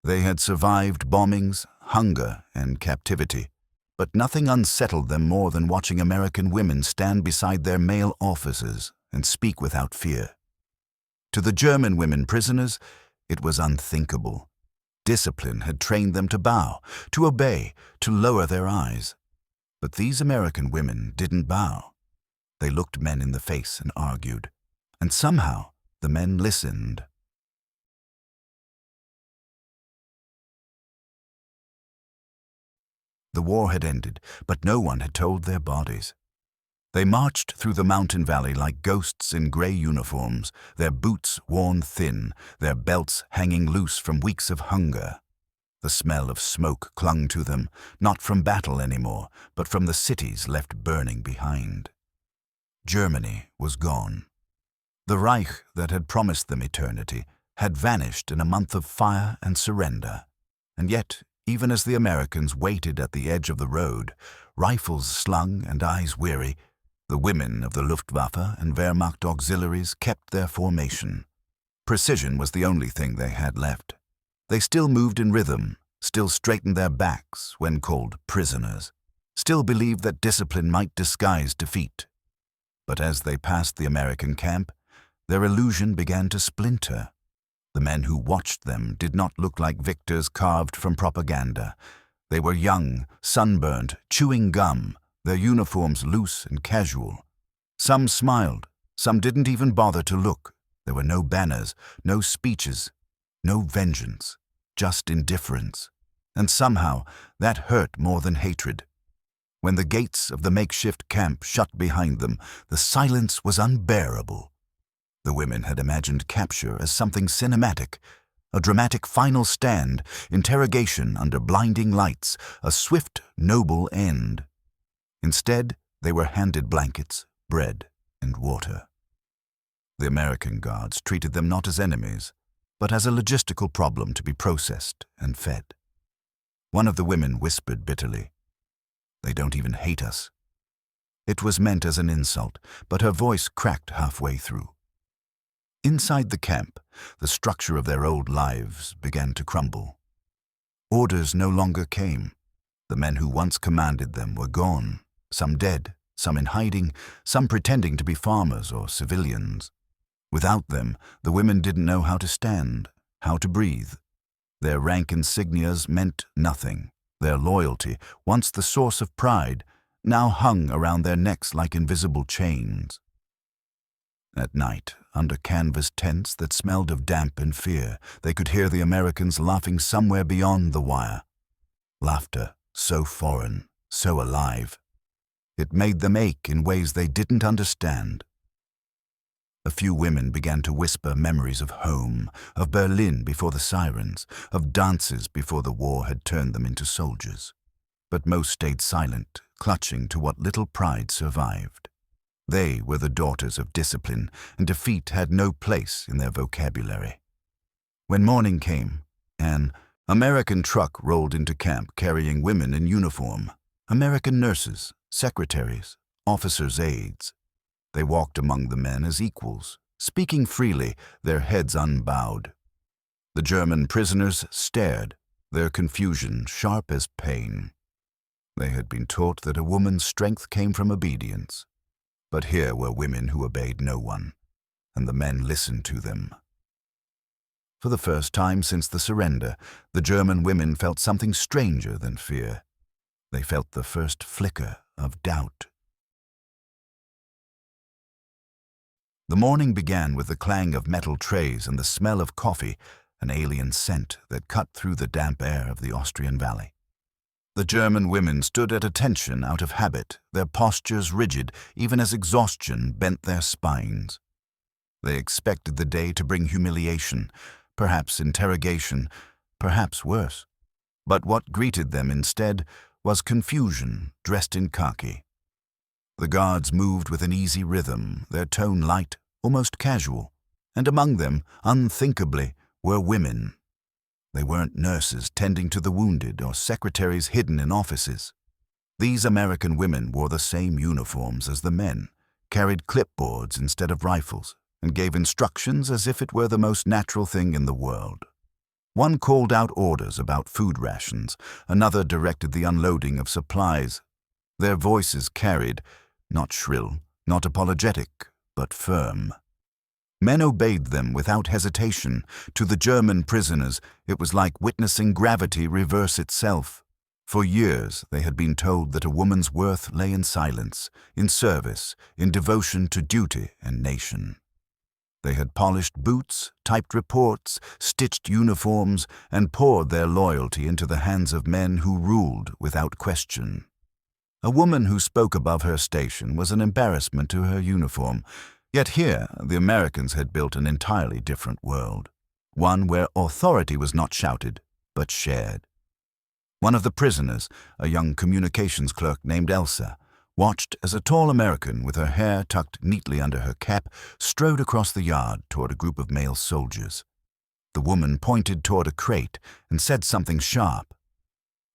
They had survived bombings, hunger, and captivity, but nothing unsettled them more than watching American women stand beside their male officers and speak without fear. To the German women prisoners, it was unthinkable. Discipline had trained them to bow, to obey, to lower their eyes. But these American women didn't bow. They looked men in the face and argued, and somehow the men listened. The war had ended, but no one had told their bodies. They marched through the mountain valley like ghosts in gray uniforms, their boots worn thin, their belts hanging loose from weeks of hunger. The smell of smoke clung to them, not from battle anymore, but from the cities left burning behind. Germany was gone. The Reich that had promised them eternity had vanished in a month of fire and surrender. And yet, even as the Americans waited at the edge of the road, rifles slung and eyes weary, the women of the Luftwaffe and Wehrmacht auxiliaries kept their formation. Precision was the only thing they had left. They still moved in rhythm, still straightened their backs when called prisoners, still believed that discipline might disguise defeat. But as they passed the American camp, their illusion began to splinter. The men who watched them did not look like victors carved from propaganda. They were young, sunburnt, chewing gum, their uniforms loose and casual. Some smiled, some didn't even bother to look. There were no banners, no speeches, no vengeance, just indifference. And somehow that hurt more than hatred. When the gates of the makeshift camp shut behind them, the silence was unbearable. The women had imagined capture as something cinematic, a dramatic final stand, interrogation under blinding lights, a swift, noble end. Instead, they were handed blankets, bread, and water. The American guards treated them not as enemies, but as a logistical problem to be processed and fed. One of the women whispered bitterly, "They don't even hate us." It was meant as an insult, but her voice cracked halfway through. Inside the camp, the structure of their old lives began to crumble. Orders no longer came. The men who once commanded them were gone, some dead, some in hiding, some pretending to be farmers or civilians. Without them, the women didn't know how to stand, how to breathe. Their rank insignias meant nothing. Their loyalty, once the source of pride, now hung around their necks like invisible chains. At night, under canvas tents that smelled of damp and fear, they could hear the Americans laughing somewhere beyond the wire. Laughter so foreign, so alive. It made them ache in ways they didn't understand. A few women began to whisper memories of home, of Berlin before the sirens, of dances before the war had turned them into soldiers. But most stayed silent, clutching to what little pride survived. They were the daughters of discipline, and defeat had no place in their vocabulary. When morning came, an American truck rolled into camp carrying women in uniform, American nurses, secretaries, officers' aides. They walked among the men as equals, speaking freely, their heads unbowed. The German prisoners stared, their confusion sharp as pain. They had been taught that a woman's strength came from obedience. But here were women who obeyed no one, and the men listened to them. For the first time since the surrender, the German women felt something stranger than fear. They felt the first flicker of doubt. The morning began with the clang of metal trays and the smell of coffee, an alien scent that cut through the damp air of the Austrian valley. The German women stood at attention out of habit, their postures rigid, even as exhaustion bent their spines. They expected the day to bring humiliation, perhaps interrogation, perhaps worse. But what greeted them instead was confusion dressed in khaki. The guards moved with an easy rhythm, their tone light, almost casual, and among them, unthinkably, were women. They weren't nurses tending to the wounded or secretaries hidden in offices. These American women wore the same uniforms as the men, carried clipboards instead of rifles, and gave instructions as if it were the most natural thing in the world. One called out orders about food rations, another directed the unloading of supplies. Their voices carried, not shrill, not apologetic, but firm. Men obeyed them without hesitation. To the German prisoners, it was like witnessing gravity reverse itself. For years, they had been told that a woman's worth lay in silence, in service, in devotion to duty and nation. They had polished boots, typed reports, stitched uniforms, and poured their loyalty into the hands of men who ruled without question. A woman who spoke above her station was an embarrassment to her uniform. Yet here, the Americans had built an entirely different world, one where authority was not shouted, but shared. One of the prisoners, a young communications clerk named Elsa, watched as a tall American with her hair tucked neatly under her cap strode across the yard toward a group of male soldiers. The woman pointed toward a crate and said something sharp.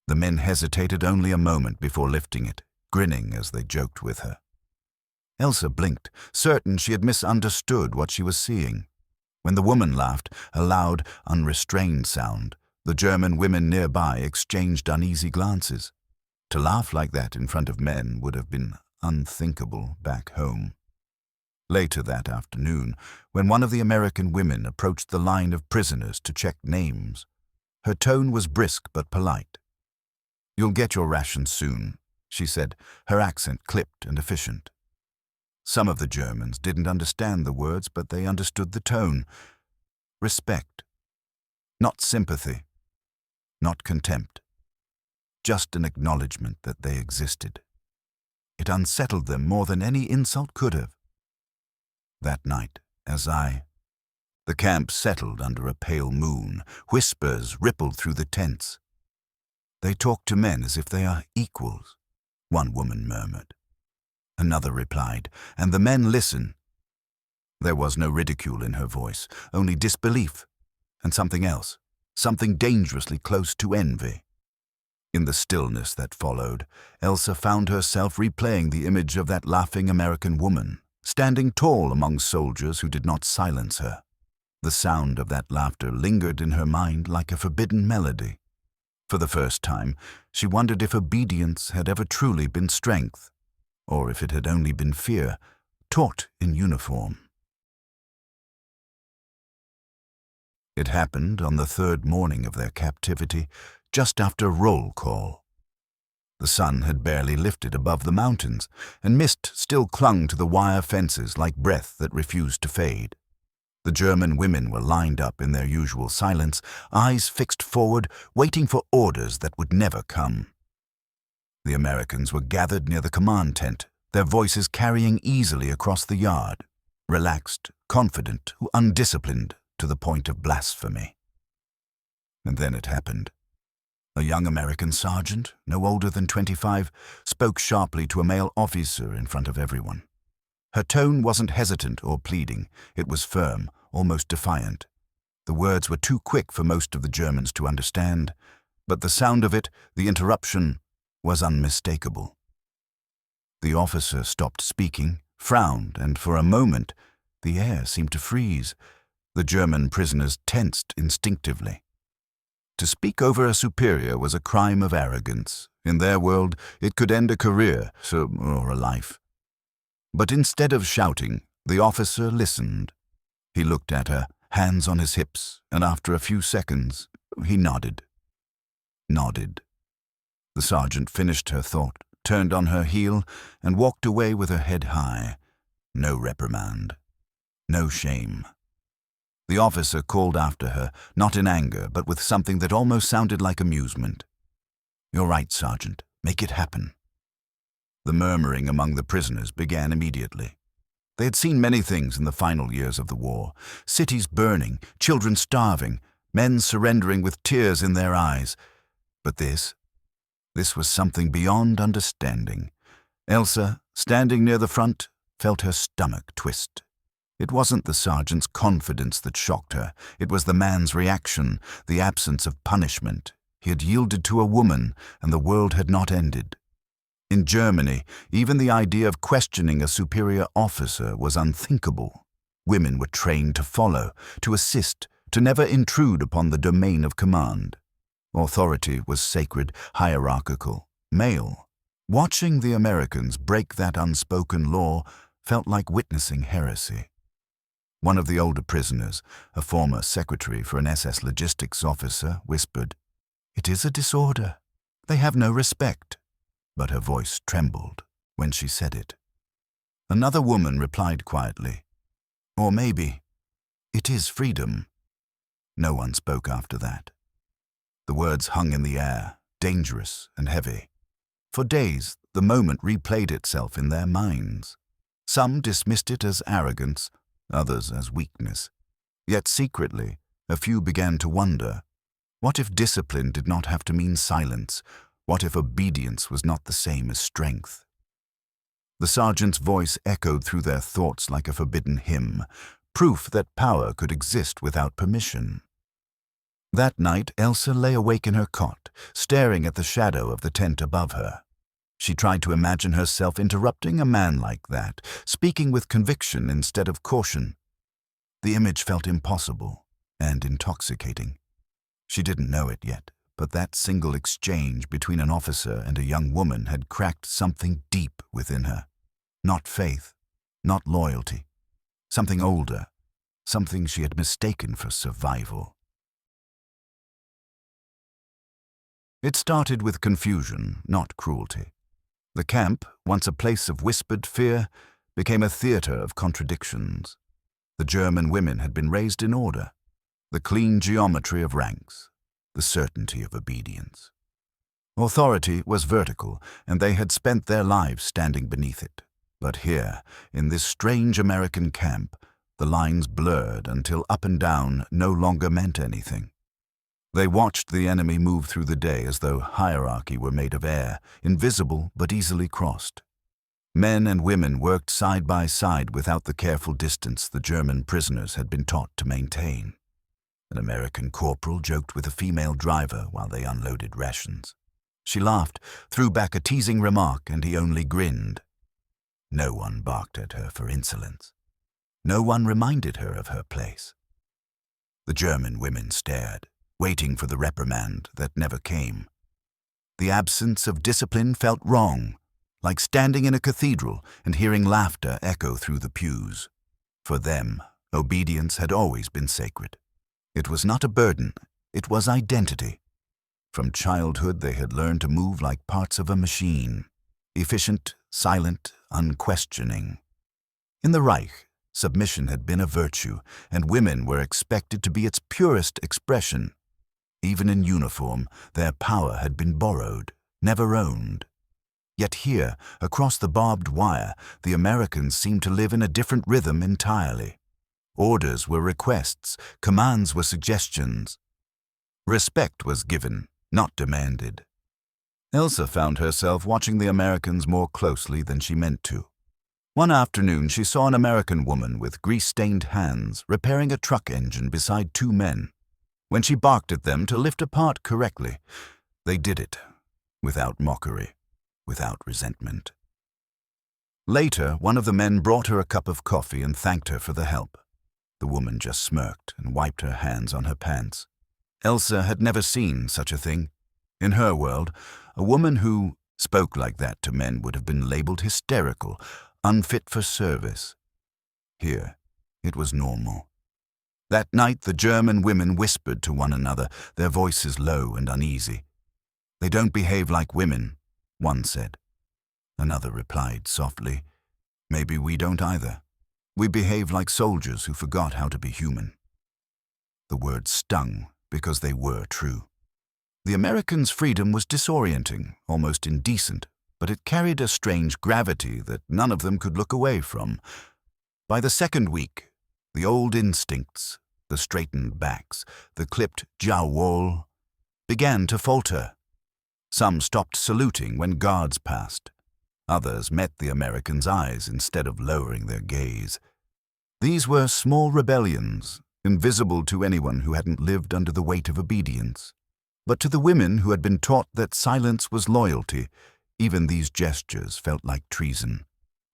The men hesitated only a moment before lifting it, grinning as they joked with her. Elsa blinked, certain she had misunderstood what she was seeing. When the woman laughed, a loud, unrestrained sound, the German women nearby exchanged uneasy glances. To laugh like that in front of men would have been unthinkable back home. Later that afternoon, when one of the American women approached the line of prisoners to check names, her tone was brisk but polite. "You'll get your rations soon," she said, her accent clipped and efficient. Some of the Germans didn't understand the words, but they understood the tone. Respect. Not sympathy. Not contempt. Just an acknowledgement that they existed. It unsettled them more than any insult could have. That night, the camp settled under a pale moon. Whispers rippled through the tents. "They talk to men as if they are equals," one woman murmured. Another replied, "And the men listen." There was no ridicule in her voice, only disbelief, and something else, something dangerously close to envy. In the stillness that followed, Elsa found herself replaying the image of that laughing American woman, standing tall among soldiers who did not silence her. The sound of that laughter lingered in her mind like a forbidden melody. For the first time, she wondered if obedience had ever truly been strength, or if it had only been fear, taught in uniform. It happened on the third morning of their captivity, just after roll call. The sun had barely lifted above the mountains, and mist still clung to the wire fences like breath that refused to fade. The German women were lined up in their usual silence, eyes fixed forward, waiting for orders that would never come. The Americans were gathered near the command tent, their voices carrying easily across the yard, relaxed, confident, undisciplined to the point of blasphemy. And then it happened. A young American sergeant, no older than 25, spoke sharply to a male officer in front of everyone. Her tone wasn't hesitant or pleading, it was firm, almost defiant. The words were too quick for most of the Germans to understand, but the sound of it, the interruption, was unmistakable. The officer stopped speaking, frowned, and for a moment, the air seemed to freeze. The German prisoners tensed instinctively. To speak over a superior was a crime of arrogance. In their world, it could end a career, or a life. But instead of shouting, the officer listened. He looked at her, hands on his hips, and after a few seconds, he nodded. Nodded. The sergeant finished her thought, turned on her heel, and walked away with her head high. No reprimand. No shame. The officer called after her, not in anger, but with something that almost sounded like amusement. "You're right, Sergeant. Make it happen." The murmuring among the prisoners began immediately. They had seen many things in the final years of the war. Cities burning, children starving, men surrendering with tears in their eyes. But this was something beyond understanding. Elsa, standing near the front, felt her stomach twist. It wasn't the sergeant's confidence that shocked her. It was the man's reaction, the absence of punishment. He had yielded to a woman, and the world had not ended. In Germany, even the idea of questioning a superior officer was unthinkable. Women were trained to follow, to assist, to never intrude upon the domain of command. Authority was sacred, hierarchical, male. Watching the Americans break that unspoken law felt like witnessing heresy. One of the older prisoners, a former secretary for an SS logistics officer, whispered, "It is a disorder. They have no respect." But her voice trembled when she said it. Another woman replied quietly, "Or maybe it is freedom." No one spoke after that. The words hung in the air, dangerous and heavy. For days, the moment replayed itself in their minds. Some dismissed it as arrogance, others as weakness. Yet secretly, a few began to wonder, what if discipline did not have to mean silence? What if obedience was not the same as strength? The sergeant's voice echoed through their thoughts like a forbidden hymn, proof that power could exist without permission. That night, Elsa lay awake in her cot, staring at the shadow of the tent above her. She tried to imagine herself interrupting a man like that, speaking with conviction instead of caution. The image felt impossible and intoxicating. She didn't know it yet, but that single exchange between an officer and a young woman had cracked something deep within her. Not faith, not loyalty. Something older, something she had mistaken for survival. It started with confusion, not cruelty. The camp, once a place of whispered fear, became a theater of contradictions. The German women had been raised in order, the clean geometry of ranks, the certainty of obedience. Authority was vertical, and they had spent their lives standing beneath it. But here, in this strange American camp, the lines blurred until up and down no longer meant anything. They watched the enemy move through the day as though hierarchy were made of air, invisible but easily crossed. Men and women worked side by side without the careful distance the German prisoners had been taught to maintain. An American corporal joked with a female driver while they unloaded rations. She laughed, threw back a teasing remark, and he only grinned. No one barked at her for insolence. No one reminded her of her place. The German women stared, waiting for the reprimand that never came. The absence of discipline felt wrong, like standing in a cathedral and hearing laughter echo through the pews. For them, obedience had always been sacred. It was not a burden, it was identity. From childhood they had learned to move like parts of a machine, efficient, silent, unquestioning. In the Reich, submission had been a virtue, and women were expected to be its purest expression. Even in uniform, their power had been borrowed, never owned. Yet here, across the barbed wire, the Americans seemed to live in a different rhythm entirely. Orders were requests, commands were suggestions. Respect was given, not demanded. Elsa found herself watching the Americans more closely than she meant to. One afternoon, she saw an American woman with grease-stained hands repairing a truck engine beside two men. When she barked at them to lift a part correctly, they did it, without mockery, without resentment. Later, one of the men brought her a cup of coffee and thanked her for the help. The woman just smirked and wiped her hands on her pants. Elsa had never seen such a thing. In her world, a woman who spoke like that to men would have been labeled hysterical, unfit for service. Here, it was normal. That night, the German women whispered to one another, their voices low and uneasy. "They don't behave like women," one said. Another replied softly, "Maybe we don't either. We behave like soldiers who forgot how to be human." The words stung because they were true. The Americans' freedom was disorienting, almost indecent, but it carried a strange gravity that none of them could look away from. By the second week, the old instincts, the straightened backs, the clipped jowl, began to falter. Some stopped saluting when guards passed. Others met the Americans' eyes instead of lowering their gaze. These were small rebellions, invisible to anyone who hadn't lived under the weight of obedience. But to the women who had been taught that silence was loyalty, even these gestures felt like treason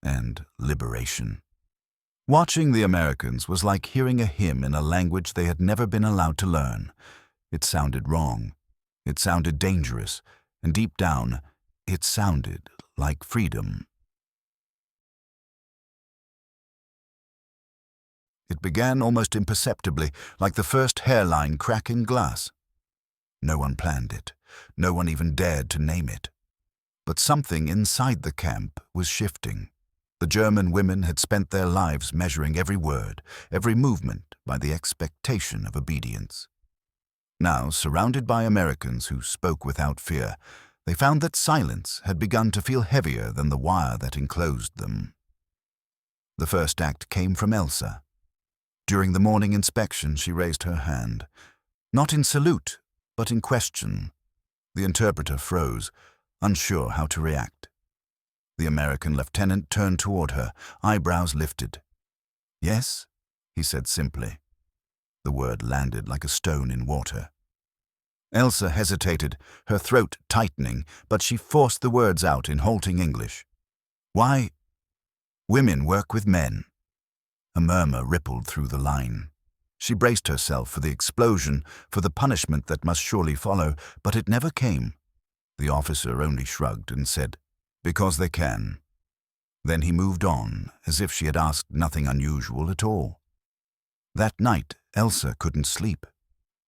and liberation. Watching the Americans was like hearing a hymn in a language they had never been allowed to learn. It sounded wrong. It sounded dangerous. And deep down, it sounded like freedom. It began almost imperceptibly, like the first hairline crack in glass. No one planned it. No one even dared to name it. But something inside the camp was shifting. The German women had spent their lives measuring every word, every movement by the expectation of obedience. Now, surrounded by Americans who spoke without fear, they found that silence had begun to feel heavier than the wire that enclosed them. The first act came from Elsa. During the morning inspection, she raised her hand, not in salute, but in question. The interpreter froze, unsure how to react. The American lieutenant turned toward her, eyebrows lifted. "Yes?" he said simply. The word landed like a stone in water. Elsa hesitated, her throat tightening, but she forced the words out in halting English. "Why? Women work with men." A murmur rippled through the line. She braced herself for the explosion, for the punishment that must surely follow, but it never came. The officer only shrugged and said, "Because they can." Then he moved on, as if she had asked nothing unusual at all. That night, Elsa couldn't sleep.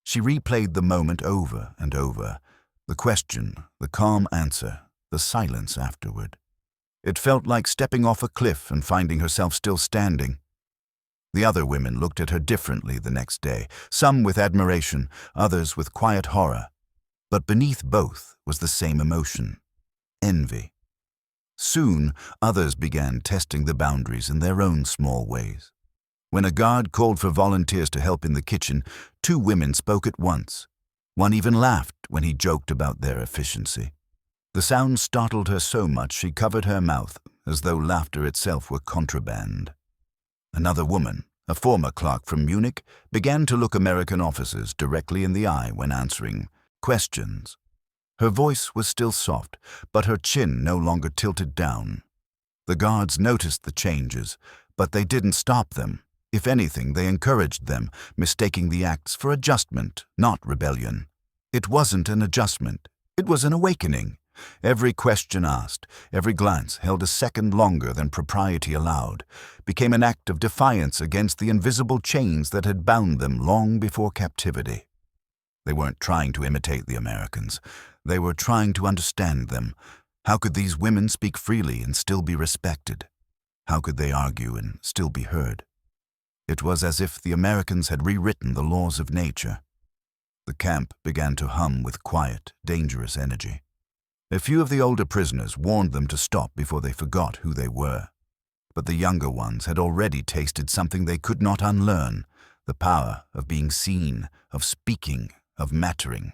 She replayed the moment over and over. The question, the calm answer, the silence afterward. It felt like stepping off a cliff and finding herself still standing. The other women looked at her differently the next day, some with admiration, others with quiet horror. But beneath both was the same emotion, envy. Soon, others began testing the boundaries in their own small ways. When a guard called for volunteers to help in the kitchen, 2 women spoke at once. One even laughed when he joked about their efficiency. The sound startled her so much she covered her mouth, as though laughter itself were contraband. Another woman, a former clerk from Munich, began to look American officers directly in the eye when answering questions. Her voice was still soft, but her chin no longer tilted down. The guards noticed the changes, but they didn't stop them. If anything, they encouraged them, mistaking the acts for adjustment, not rebellion. It wasn't an adjustment. It was an awakening. Every question asked, every glance held a second longer than propriety allowed, became an act of defiance against the invisible chains that had bound them long before captivity. They weren't trying to imitate the Americans. They were trying to understand them. How could these women speak freely and still be respected? How could they argue and still be heard? It was as if the Americans had rewritten the laws of nature. The camp began to hum with quiet, dangerous energy. A few of the older prisoners warned them to stop before they forgot who they were. But the younger ones had already tasted something they could not unlearn, the power of being seen, of speaking, of mattering.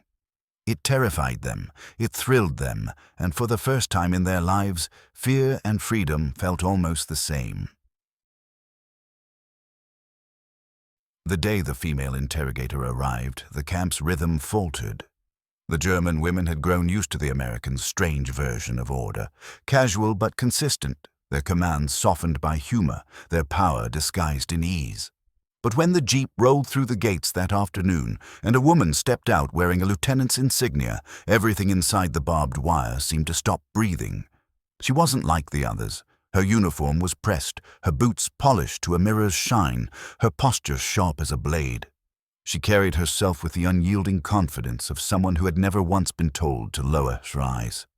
It terrified them, it thrilled them, and for the first time in their lives, fear and freedom felt almost the same. The day the female interrogator arrived, the camp's rhythm faltered. The German women had grown used to the Americans' strange version of order, casual but consistent, their commands softened by humor, their power disguised in ease. But when the jeep rolled through the gates that afternoon and a woman stepped out wearing a lieutenant's insignia, everything inside the barbed wire seemed to stop breathing. She wasn't like the others. Her uniform was pressed, her boots polished to a mirror's shine, her posture sharp as a blade. She carried herself with the unyielding confidence of someone who had never once been told to lower her eyes.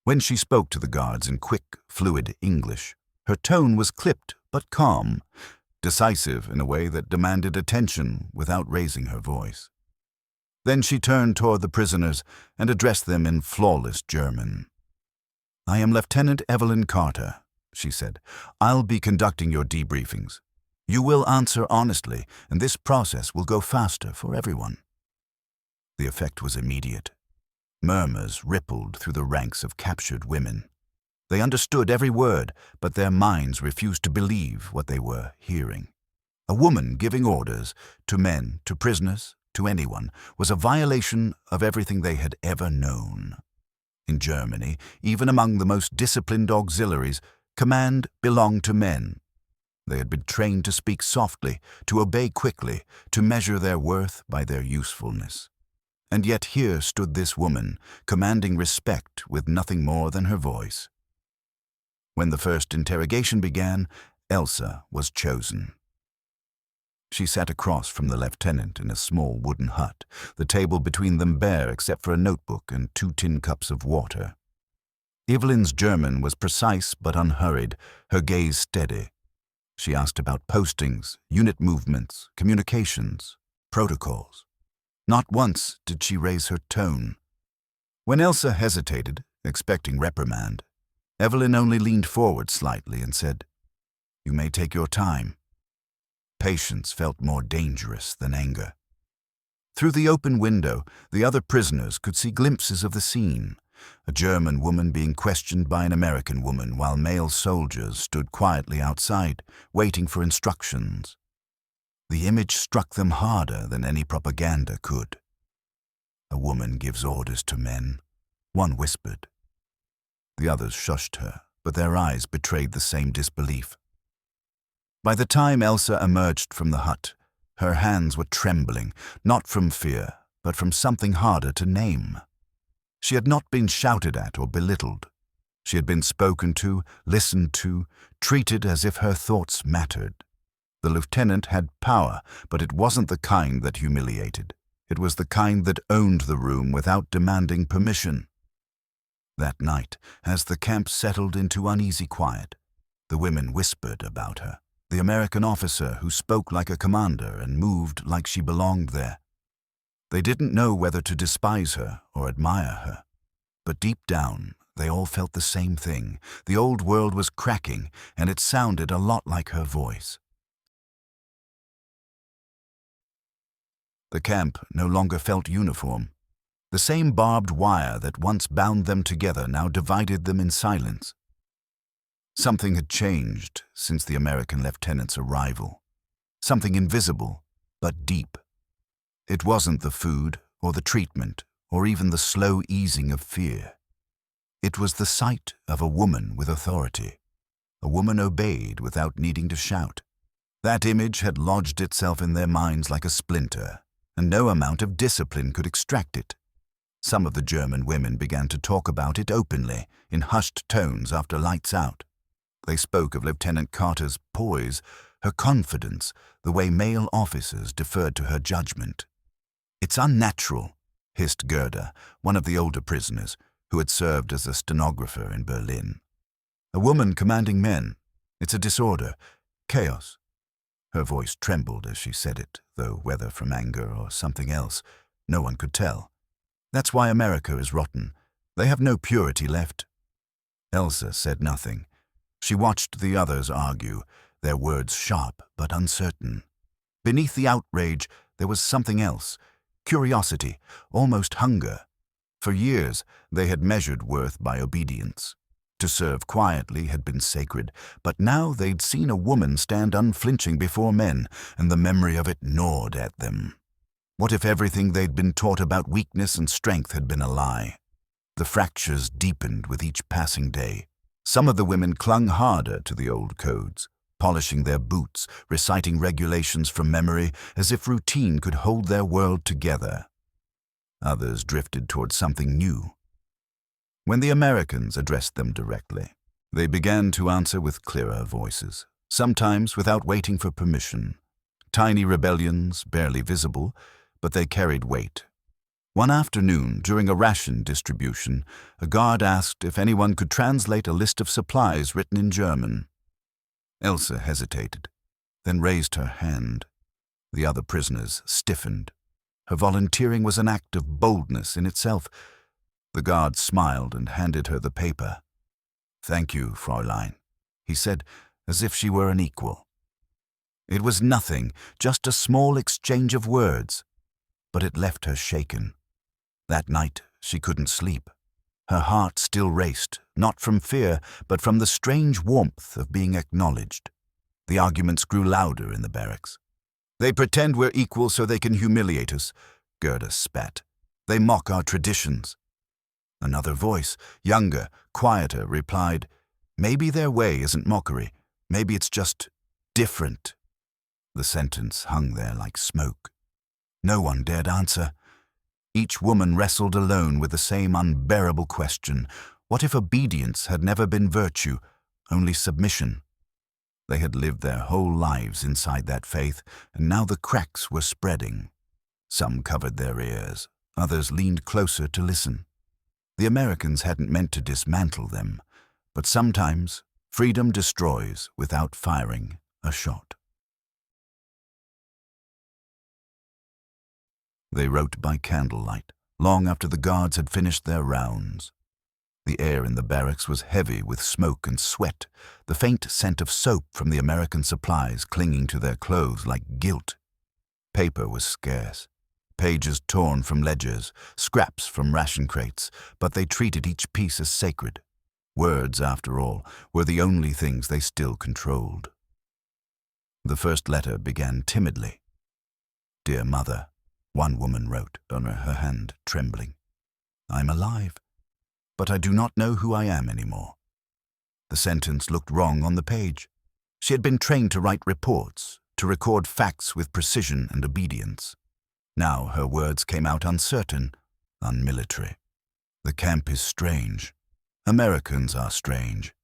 When she spoke to the guards in quick, fluid English, her tone was clipped but calm, decisive in a way that demanded attention without raising her voice. Then she turned toward the prisoners and addressed them in flawless German. "I am Lieutenant Evelyn Carter," she said. "I'll be conducting your debriefings. You will answer honestly, and this process will go faster for everyone." The effect was immediate. Murmurs rippled through the ranks of captured women. They understood every word, but their minds refused to believe what they were hearing. A woman giving orders, to men, to prisoners, to anyone, was a violation of everything they had ever known. In Germany, even among the most disciplined auxiliaries, command belonged to men. They had been trained to speak softly, to obey quickly, to measure their worth by their usefulness. And yet here stood this woman, commanding respect with nothing more than her voice. When the first interrogation began, Elsa was chosen. She sat across from the lieutenant in a small wooden hut, the table between them bare except for a notebook and 2 tin cups of water. Evelyn's German was precise but unhurried, her gaze steady. She asked about postings, unit movements, communications, protocols. Not once did she raise her tone. When Elsa hesitated, expecting reprimand, Evelyn only leaned forward slightly and said, "You may take your time." Patience felt more dangerous than anger. Through the open window, the other prisoners could see glimpses of the scene. A German woman being questioned by an American woman while male soldiers stood quietly outside, waiting for instructions. The image struck them harder than any propaganda could. A woman gives orders to men, one whispered. The others shushed her, but their eyes betrayed the same disbelief. By the time Elsa emerged from the hut, her hands were trembling, not from fear, but from something harder to name. She had not been shouted at or belittled. She had been spoken to, listened to, treated as if her thoughts mattered. The lieutenant had power, but it wasn't the kind that humiliated. It was the kind that owned the room without demanding permission. That night, as the camp settled into uneasy quiet, the women whispered about her, the American officer who spoke like a commander and moved like she belonged there. They didn't know whether to despise her or admire her, but deep down, they all felt the same thing. The old world was cracking, and it sounded a lot like her voice. The camp no longer felt uniform. The same barbed wire that once bound them together now divided them in silence. Something had changed since the American lieutenant's arrival. Something invisible, but deep. It wasn't the food, or the treatment, or even the slow easing of fear. It was the sight of a woman with authority. A woman obeyed without needing to shout. That image had lodged itself in their minds like a splinter, and no amount of discipline could extract it. Some of the German women began to talk about it openly, in hushed tones after lights out. They spoke of Lieutenant Carter's poise, her confidence, the way male officers deferred to her judgment. "It's unnatural," hissed Gerda, one of the older prisoners, who had served as a stenographer in Berlin. "A woman commanding men. It's a disorder. Chaos." Her voice trembled as she said it, though whether from anger or something else, no one could tell. "That's why America is rotten. They have no purity left." Elsa said nothing. She watched the others argue, their words sharp but uncertain. Beneath the outrage, there was something else, curiosity, almost hunger. For years, they had measured worth by obedience. To serve quietly had been sacred, but now they'd seen a woman stand unflinching before men, and the memory of it gnawed at them. What if everything they'd been taught about weakness and strength had been a lie? The fractures deepened with each passing day. Some of the women clung harder to the old codes, polishing their boots, reciting regulations from memory, as if routine could hold their world together. Others drifted toward something new. When the Americans addressed them directly, they began to answer with clearer voices, sometimes without waiting for permission. Tiny rebellions, barely visible, but they carried weight. One afternoon, during a ration distribution, a guard asked if anyone could translate a list of supplies written in German. Elsa hesitated, then raised her hand. The other prisoners stiffened. Her volunteering was an act of boldness in itself. The guard smiled and handed her the paper. "Thank you, Fräulein," he said, as if she were an equal. It was nothing, just a small exchange of words, but it left her shaken. That night, she couldn't sleep. Her heart still raced, not from fear, but from the strange warmth of being acknowledged. The arguments grew louder in the barracks. "They pretend we're equal so they can humiliate us," Gerda spat. "They mock our traditions." Another voice, younger, quieter, replied, "Maybe their way isn't mockery. Maybe it's just different." The sentence hung there like smoke. No one dared answer. Each woman wrestled alone with the same unbearable question. What if obedience had never been virtue, only submission? They had lived their whole lives inside that faith, and now the cracks were spreading. Some covered their ears, others leaned closer to listen. The Americans hadn't meant to dismantle them, but sometimes freedom destroys without firing a shot. They wrote by candlelight, long after the guards had finished their rounds. The air in the barracks was heavy with smoke and sweat, the faint scent of soap from the American supplies clinging to their clothes like guilt. Paper was scarce, pages torn from ledgers, scraps from ration crates, but they treated each piece as sacred. Words, after all, were the only things they still controlled. The first letter began timidly. "Dear Mother," one woman wrote, on her hand trembling. "I'm alive, but I do not know who I am anymore." The sentence looked wrong on the page. She had been trained to write reports, to record facts with precision and obedience. Now her words came out uncertain, unmilitary. "The camp is strange. Americans are strange.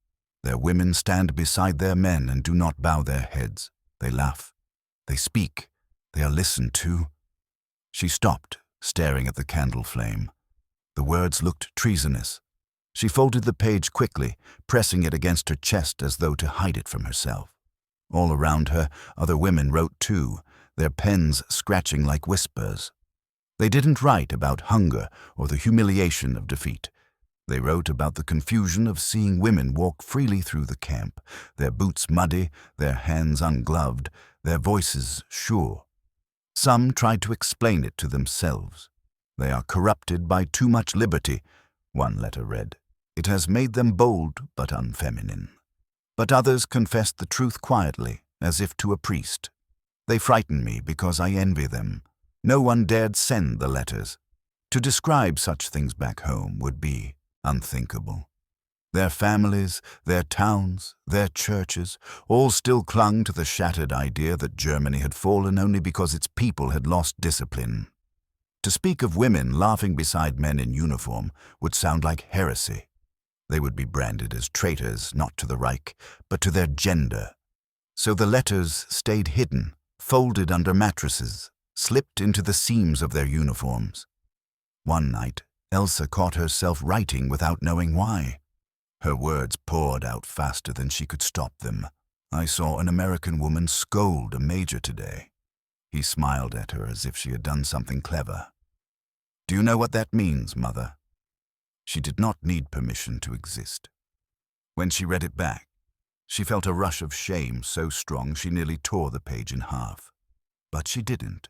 Their women stand beside their men and do not bow their heads. They laugh. They speak. They are listened to." She stopped, staring at the candle flame. The words looked treasonous. She folded the page quickly, pressing it against her chest as though to hide it from herself. All around her, other women wrote too, their pens scratching like whispers. They didn't write about hunger or the humiliation of defeat. They wrote about the confusion of seeing women walk freely through the camp, their boots muddy, their hands ungloved, their voices sure. Some tried to explain it to themselves. "They are corrupted by too much liberty," one letter read. "It has made them bold but unfeminine." But others confessed the truth quietly, as if to a priest. "They frighten me because I envy them." No one dared send the letters. To describe such things back home would be unthinkable. Their families, their towns, their churches, all still clung to the shattered idea that Germany had fallen only because its people had lost discipline. To speak of women laughing beside men in uniform would sound like heresy. They would be branded as traitors, not to the Reich, but to their gender. So the letters stayed hidden, folded under mattresses, slipped into the seams of their uniforms. One night, Elsa caught herself writing without knowing why. Her words poured out faster than she could stop them. "I saw an American woman scold a major today." He smiled at her as if she had done something clever. "Do you know what that means, Mother?" She did not need permission to exist. When she read it back, she felt a rush of shame so strong she nearly tore the page in half. But she didn't.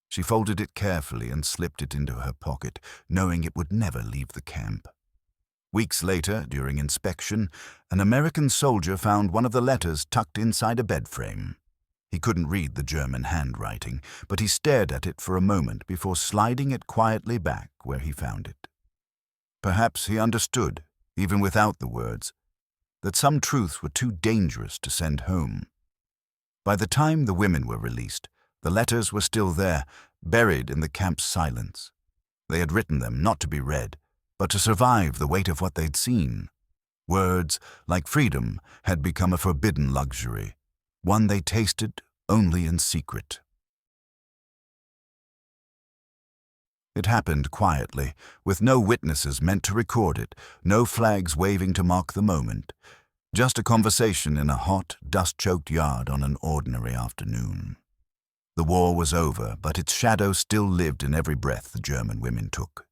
She folded it carefully and slipped it into her pocket, knowing it would never leave the camp. Weeks later, during inspection, an American soldier found one of the letters tucked inside a bed frame. He couldn't read the German handwriting, but he stared at it for a moment before sliding it quietly back where he found it. Perhaps he understood, even without the words, that some truths were too dangerous to send home. By the time the women were released, the letters were still there, buried in the camp's silence. They had written them not to be read, but to survive the weight of what they'd seen. Words, like freedom, had become a forbidden luxury, one they tasted only in secret. It happened quietly, with no witnesses meant to record it, no flags waving to mark the moment. Just a conversation in a hot, dust-choked yard on an ordinary afternoon. The war was over, but its shadow still lived in every breath the German women took.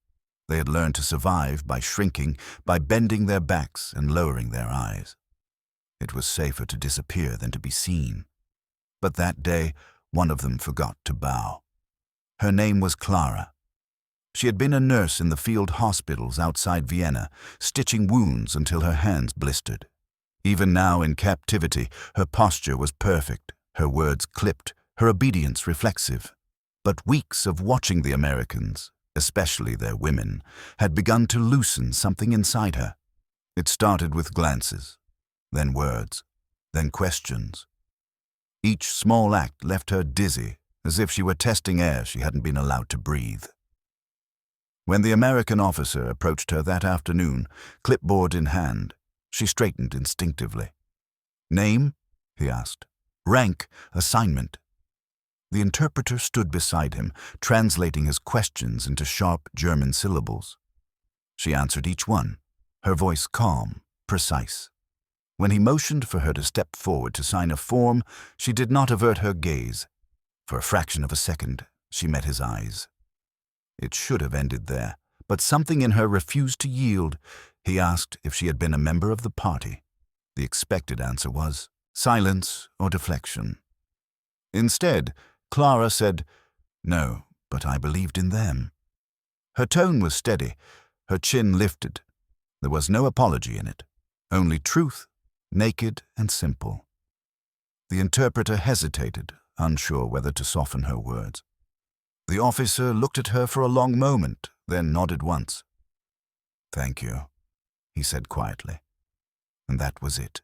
They had learned to survive by shrinking, by bending their backs and lowering their eyes. It was safer to disappear than to be seen. But that day, one of them forgot to bow. Her name was Clara. She had been a nurse in the field hospitals outside Vienna, stitching wounds until her hands blistered. Even now in captivity, her posture was perfect, her words clipped, her obedience reflexive. But weeks of watching the Americans, especially their women, had begun to loosen something inside her. It started with glances, then words, then questions. Each small act left her dizzy, as if she were testing air she hadn't been allowed to breathe. When the American officer approached her that afternoon, clipboard in hand, she straightened instinctively. "Name?" he asked. "Rank, assignment." The interpreter stood beside him, translating his questions into sharp German syllables. She answered each one, her voice calm, precise. When he motioned for her to step forward to sign a form, she did not avert her gaze. For a fraction of a second, she met his eyes. It should have ended there, but something in her refused to yield. He asked if she had been a member of the party. The expected answer was silence or deflection. Instead, Clara said, "No, but I believed in them." Her tone was steady, her chin lifted. There was no apology in it, only truth, naked and simple. The interpreter hesitated, unsure whether to soften her words. The officer looked at her for a long moment, then nodded once. "Thank you," he said quietly. And that was it.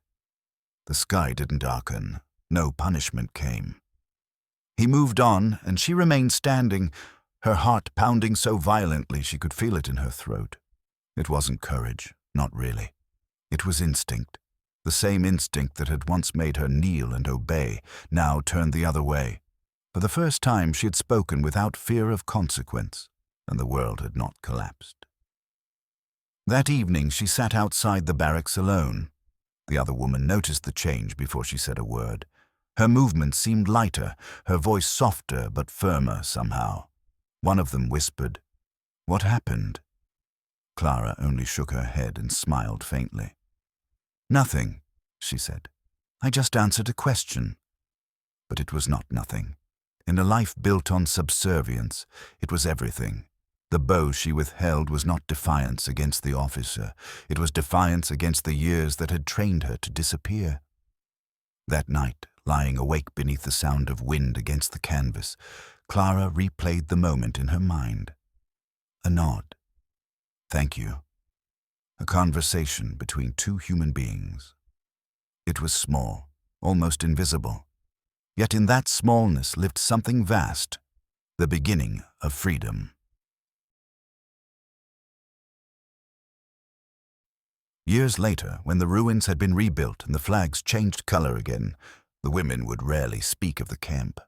The sky didn't darken, no punishment came. He moved on, and she remained standing, her heart pounding so violently she could feel it in her throat. It wasn't courage, not really. It was instinct. The same instinct that had once made her kneel and obey, now turned the other way. For the first time she had spoken without fear of consequence, and the world had not collapsed. That evening she sat outside the barracks alone. The other woman noticed the change before she said a word. Her movements seemed lighter, her voice softer but firmer somehow. One of them whispered, "What happened?" Clara only shook her head and smiled faintly. "Nothing," she said. "I just answered a question." But it was not nothing. In a life built on subservience, it was everything. The bow she withheld was not defiance against the officer. It was defiance against the years that had trained her to disappear. That night, lying awake beneath the sound of wind against the canvas, Clara replayed the moment in her mind. A nod. "Thank you." A conversation between two human beings. It was small, almost invisible. Yet in that smallness lived something vast, the beginning of freedom. Years later, when the ruins had been rebuilt and the flags changed color again, the women would rarely speak of the camp.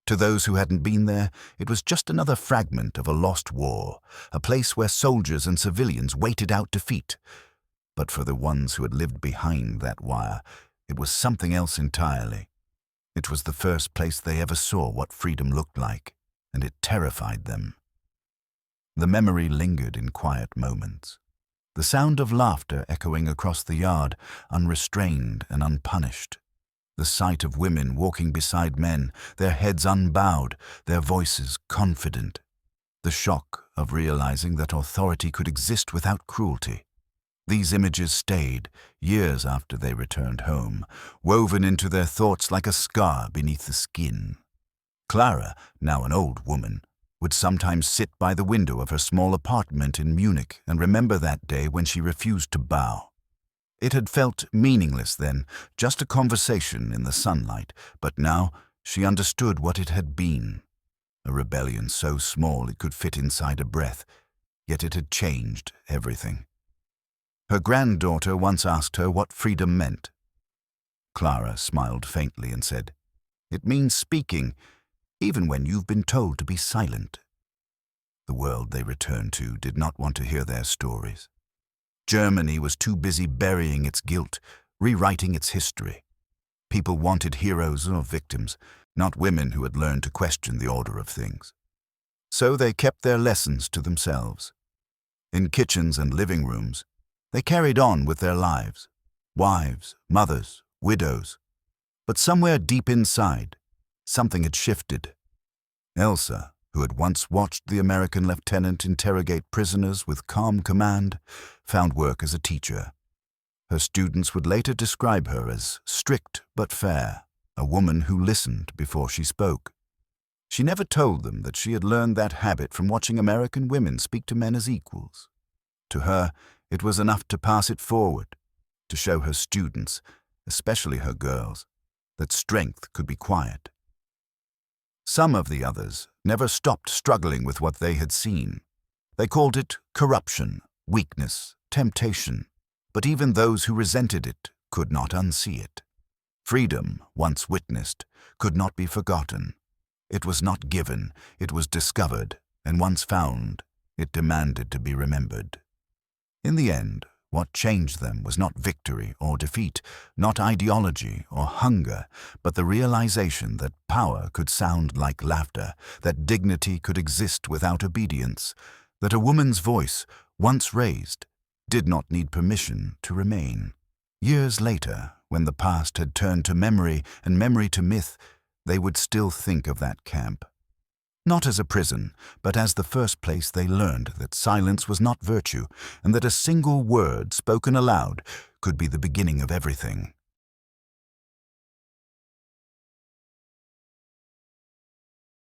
To those who hadn't been there, it was just another fragment of a lost war, a place where soldiers and civilians waited out defeat. But for the ones who had lived behind that wire, it was something else entirely. It was the first place they ever saw what freedom looked like, and it terrified them. The memory lingered in quiet moments. The sound of laughter echoing across the yard, unrestrained and unpunished. The sight of women walking beside men, their heads unbowed, their voices confident. The shock of realizing that authority could exist without cruelty. These images stayed, years after they returned home, woven into their thoughts like a scar beneath the skin. Clara, now an old woman, would sometimes sit by the window of her small apartment in Munich and remember that day when she refused to bow. It had felt meaningless then, just a conversation in the sunlight, but now she understood what it had been. A rebellion so small it could fit inside a breath, yet it had changed everything. Her granddaughter once asked her what freedom meant. Clara smiled faintly and said, "It means speaking, even when you've been told to be silent." The world they returned to did not want to hear their stories. Germany was too busy burying its guilt, rewriting its history. People wanted heroes or victims, not women who had learned to question the order of things. So they kept their lessons to themselves. In kitchens and living rooms, they carried on with their lives, wives, mothers, widows. But somewhere deep inside, something had shifted. Elsa, who had once watched the American lieutenant interrogate prisoners with calm command, found work as a teacher. Her students would later describe her as strict but fair, a woman who listened before she spoke. She never told them that she had learned that habit from watching American women speak to men as equals. To her, it was enough to pass it forward, to show her students, especially her girls, that strength could be quiet. Some of the others never stopped struggling with what they had seen. They called it corruption, weakness, temptation, but even those who resented it could not unsee it. Freedom, once witnessed, could not be forgotten. It was not given, it was discovered, and once found, it demanded to be remembered. In the end, what changed them was not victory or defeat, not ideology or hunger, but the realization that power could sound like laughter, that dignity could exist without obedience, that a woman's voice, once raised, did not need permission to remain. Years later, when the past had turned to memory and memory to myth, they would still think of that camp. Not as a prison, but as the first place they learned that silence was not virtue, and that a single word spoken aloud could be the beginning of everything.